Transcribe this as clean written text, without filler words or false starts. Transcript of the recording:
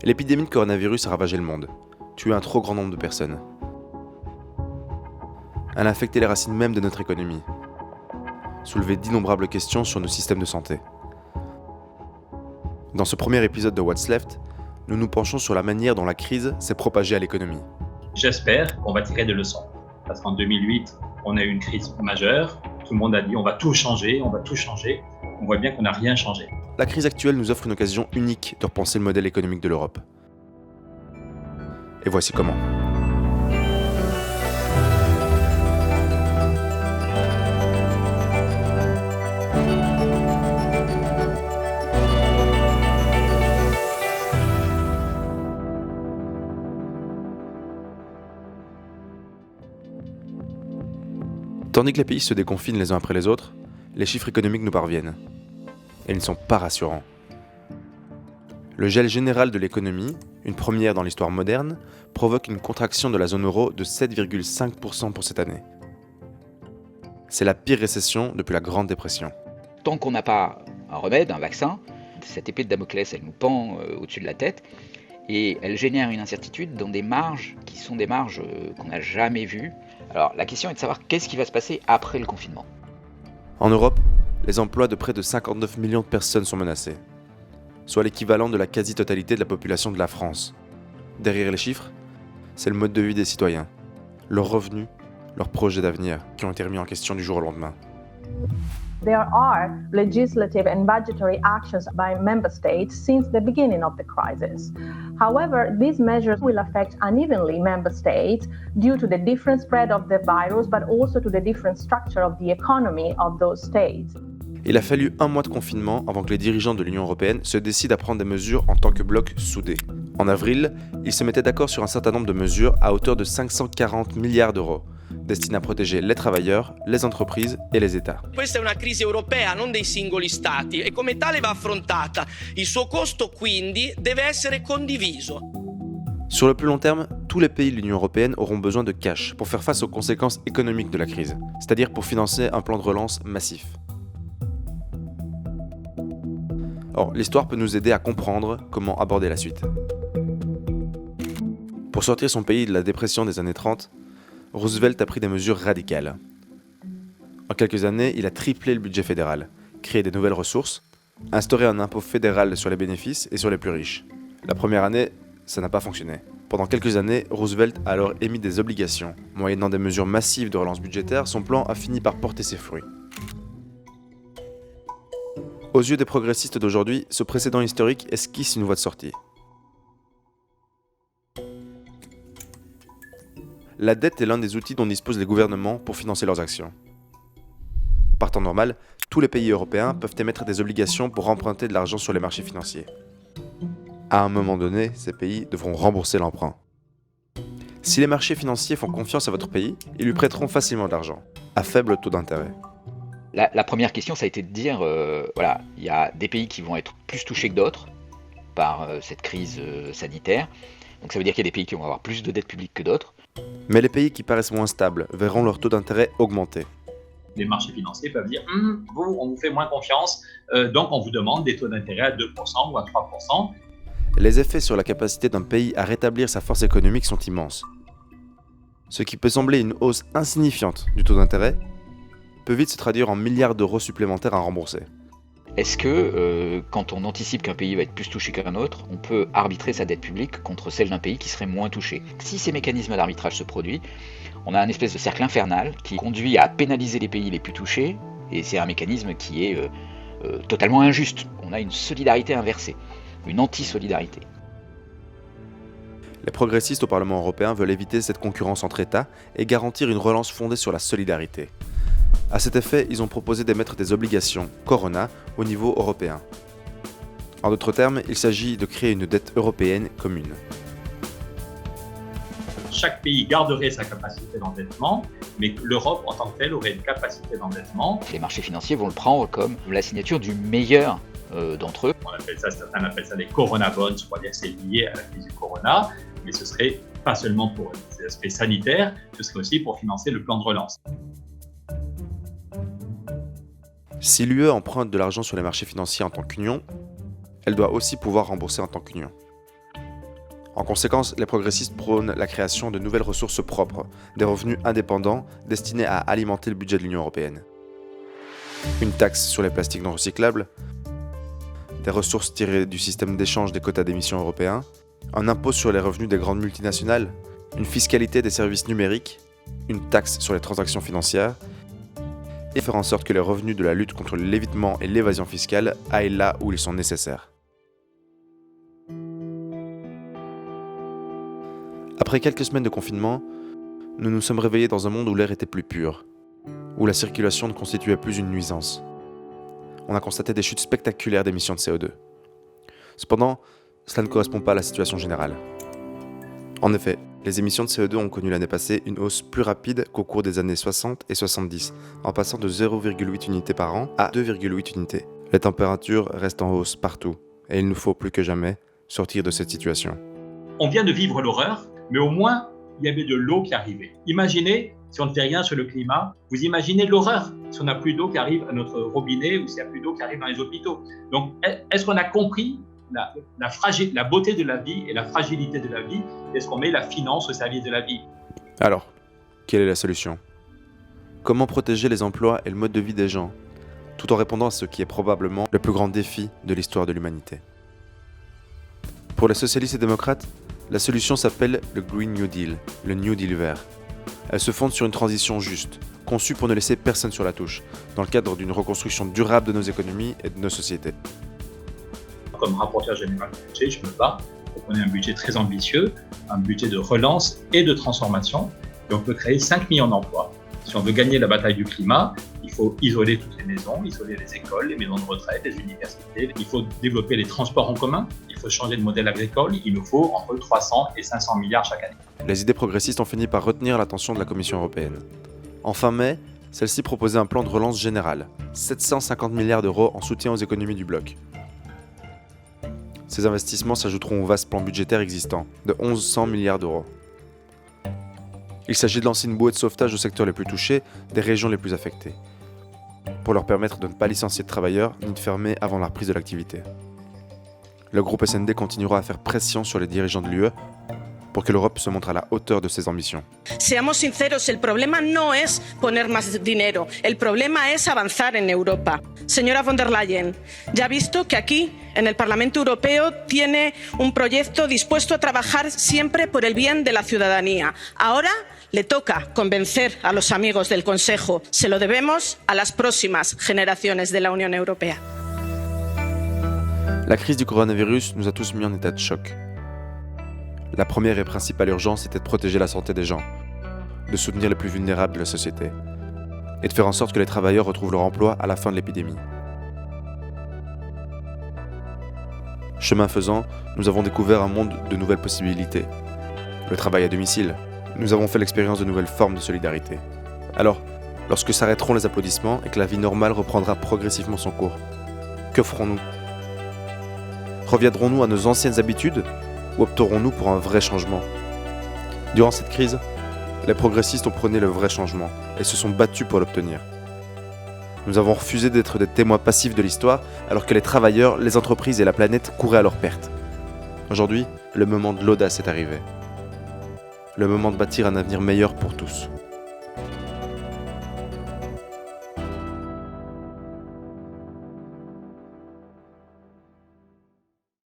L'épidémie de coronavirus a ravagé le monde, tué un trop grand nombre de personnes. Elle a affecté les racines même de notre économie, soulevé d'innombrables questions sur nos systèmes de santé. Dans ce premier épisode de What's Left, nous nous penchons sur la manière dont la crise s'est propagée à l'économie. J'espère qu'on va tirer des leçons. Parce qu'en 2008, on a eu une crise majeure. Tout le monde a dit on va tout changer, on va tout changer. On voit bien qu'on n'a rien changé. La crise actuelle nous offre une occasion unique de repenser le modèle économique de l'Europe. Et voici comment. Tandis que les pays se déconfinent les uns après les autres, les chiffres économiques nous parviennent. Et ils ne sont pas rassurants. Le gel général de l'économie, une première dans l'histoire moderne, provoque une contraction de la zone euro de 7,5% pour cette année. C'est la pire récession depuis la Grande Dépression. Tant qu'on n'a pas un remède, un vaccin, cette épée de Damoclès, elle nous pend au-dessus de la tête et elle génère une incertitude dans des marges qui sont des marges qu'on n'a jamais vues. Alors la question est de savoir qu'est-ce qui va se passer après le confinement. En Europe, les emplois de près de 59 millions de personnes sont menacés, soit l'équivalent de la quasi-totalité de la population de la France. Derrière les chiffres, c'est le mode de vie des citoyens, leurs revenus, leurs projets d'avenir qui ont été remis en question du jour au lendemain. There are legislative and budgetary actions by member states since the beginning of the crisis. However, these measures will affect unevenly member states due to the different spread of the virus, but also to the different structure of the economy of those states. Il a fallu un mois de confinement avant que les dirigeants de l'Union européenne se décident à prendre des mesures en tant que bloc soudé. En avril, ils se mettaient d'accord sur un certain nombre de mesures à hauteur de 540 milliards d'euros, destinées à protéger les travailleurs, les entreprises et les États. Questa è una crisi europea, non dei singoli stati, e come tale va affrontata. Il suo costo quindi deve essere condiviso. Sur le plus long terme, tous les pays de l'Union européenne auront besoin de cash pour faire face aux conséquences économiques de la crise, c'est-à-dire pour financer un plan de relance massif. Or, l'histoire peut nous aider à comprendre comment aborder la suite. Pour sortir son pays de la dépression des années 30, Roosevelt a pris des mesures radicales. En quelques années, il a triplé le budget fédéral, créé des nouvelles ressources, instauré un impôt fédéral sur les bénéfices et sur les plus riches. La première année, ça n'a pas fonctionné. Pendant quelques années, Roosevelt a alors émis des obligations. Moyennant des mesures massives de relance budgétaire, son plan a fini par porter ses fruits. Aux yeux des progressistes d'aujourd'hui, ce précédent historique esquisse une voie de sortie. La dette est l'un des outils dont disposent les gouvernements pour financer leurs actions. Par temps normal, tous les pays européens peuvent émettre des obligations pour emprunter de l'argent sur les marchés financiers. À un moment donné, ces pays devront rembourser l'emprunt. Si les marchés financiers font confiance à votre pays, ils lui prêteront facilement de l'argent, à faible taux d'intérêt. La première question, ça a été de dire, voilà, il y a des pays qui vont être plus touchés que d'autres par cette crise sanitaire. Donc ça veut dire qu'il y a des pays qui vont avoir plus de dettes publiques que d'autres. Mais les pays qui paraissent moins stables verront leur taux d'intérêt augmenter. Les marchés financiers peuvent dire vous, on vous fait moins confiance, donc on vous demande des taux d'intérêt à 2% ou à 3%. Les effets sur la capacité d'un pays à rétablir sa force économique sont immenses. Ce qui peut sembler une hausse insignifiante du taux d'intérêt peut vite se traduire en milliards d'euros supplémentaires à rembourser. Est-ce que, quand on anticipe qu'un pays va être plus touché qu'un autre, on peut arbitrer sa dette publique contre celle d'un pays qui serait moins touché ? Si ces mécanismes d'arbitrage se produisent, on a un espèce de cercle infernal qui conduit à pénaliser les pays les plus touchés, et c'est un mécanisme qui est totalement injuste. On a une solidarité inversée, une anti-solidarité. Les progressistes au Parlement européen veulent éviter cette concurrence entre États et garantir une relance fondée sur la solidarité. À cet effet, ils ont proposé d'émettre des obligations Corona au niveau européen. En d'autres termes, il s'agit de créer une dette européenne commune. Chaque pays garderait sa capacité d'endettement, mais l'Europe en tant que telle aurait une capacité d'endettement. Les marchés financiers vont le prendre comme la signature du meilleur d'entre eux. Certains appellent ça des Corona bonds, c'est-à-dire que c'est lié à la crise du Corona, mais ce serait pas seulement pour les aspects sanitaires, ce serait aussi pour financer le plan de relance. Si l'UE emprunte de l'argent sur les marchés financiers en tant qu'union, elle doit aussi pouvoir rembourser en tant qu'union. En conséquence, les progressistes prônent la création de nouvelles ressources propres, des revenus indépendants destinés à alimenter le budget de l'Union européenne. Une taxe sur les plastiques non recyclables, des ressources tirées du système d'échange des quotas d'émissions européens, un impôt sur les revenus des grandes multinationales, une fiscalité des services numériques, une taxe sur les transactions financières, et faire en sorte que les revenus de la lutte contre l'évitement et l'évasion fiscale aillent là où ils sont nécessaires. Après quelques semaines de confinement, nous nous sommes réveillés dans un monde où l'air était plus pur, où la circulation ne constituait plus une nuisance. On a constaté des chutes spectaculaires d'émissions de CO2. Cependant, cela ne correspond pas à la situation générale. En effet, les émissions de CO2 ont connu l'année passée une hausse plus rapide qu'au cours des années 60 et 70, en passant de 0,8 unités par an à 2,8 unités. Les températures restent en hausse partout, et il nous faut plus que jamais sortir de cette situation. On vient de vivre l'horreur, mais au moins, il y avait de l'eau qui arrivait. Imaginez, si on ne fait rien sur le climat, vous imaginez l'horreur si on n'a plus d'eau qui arrive à notre robinet ou s'il n'y a plus d'eau qui arrive dans les hôpitaux. Donc, est-ce qu'on a compris la beauté de la vie et la fragilité de la vie? Est-ce qu'on met la finance au service de la vie? Alors, quelle est la solution? Comment protéger les emplois et le mode de vie des gens, tout en répondant à ce qui est probablement le plus grand défi de l'histoire de l'humanité? Pour les socialistes et démocrates, la solution s'appelle le Green New Deal, le New Deal vert. Elle se fonde sur une transition juste, conçue pour ne laisser personne sur la touche, dans le cadre d'une reconstruction durable de nos économies et de nos sociétés. Comme rapporteur général du budget, je me bats pour qu'on ait un budget très ambitieux, un budget de relance et de transformation, et on peut créer 5 millions d'emplois. Si on veut gagner la bataille du climat, il faut isoler toutes les maisons, isoler les écoles, les maisons de retraite, les universités. Il faut développer les transports en commun, il faut changer de modèle agricole. Il nous faut entre 300 et 500 milliards chaque année. Les idées progressistes ont fini par retenir l'attention de la Commission européenne. En fin mai, celle-ci proposait un plan de relance général, 750 milliards d'euros en soutien aux économies du bloc. Ces investissements s'ajouteront au vaste plan budgétaire existant, de 1100 milliards d'euros. Il s'agit de lancer une bouée de sauvetage aux secteurs les plus touchés, des régions les plus affectées, pour leur permettre de ne pas licencier de travailleurs ni de fermer avant la reprise de l'activité. Le groupe SND continuera à faire pression sur les dirigeants de l'UE pour que l'Europe se montre à la hauteur de ses ambitions. Seamos sinceros, el problema no es poner más dinero, el problema es avanzar en Europa. Señora von der Leyen, ya ha visto que aquí, en el Parlamento Europeo, tiene un proyecto dispuesto a trabajar siempre por el bien de la ciudadanía. Ahora le toca convencer a los amigos del Consejo. Se lo debemos a las próximas generaciones de la Unión Europea. La crise du coronavirus nous a tous mis en état de choc. La première et principale urgence était de protéger la santé des gens, de soutenir les plus vulnérables de la société, et de faire en sorte que les travailleurs retrouvent leur emploi à la fin de l'épidémie. Chemin faisant, nous avons découvert un monde de nouvelles possibilités. Le travail à domicile. Nous avons fait l'expérience de nouvelles formes de solidarité. Alors, lorsque s'arrêteront les applaudissements et que la vie normale reprendra progressivement son cours, que ferons-nous? Reviendrons-nous à nos anciennes habitudes ou opterons-nous pour un vrai changement? Durant cette crise, les progressistes ont prôné le vrai changement et se sont battus pour l'obtenir. Nous avons refusé d'être des témoins passifs de l'histoire alors que les travailleurs, les entreprises et la planète couraient à leur perte. Aujourd'hui, le moment de l'audace est arrivé. Le moment de bâtir un avenir meilleur pour tous.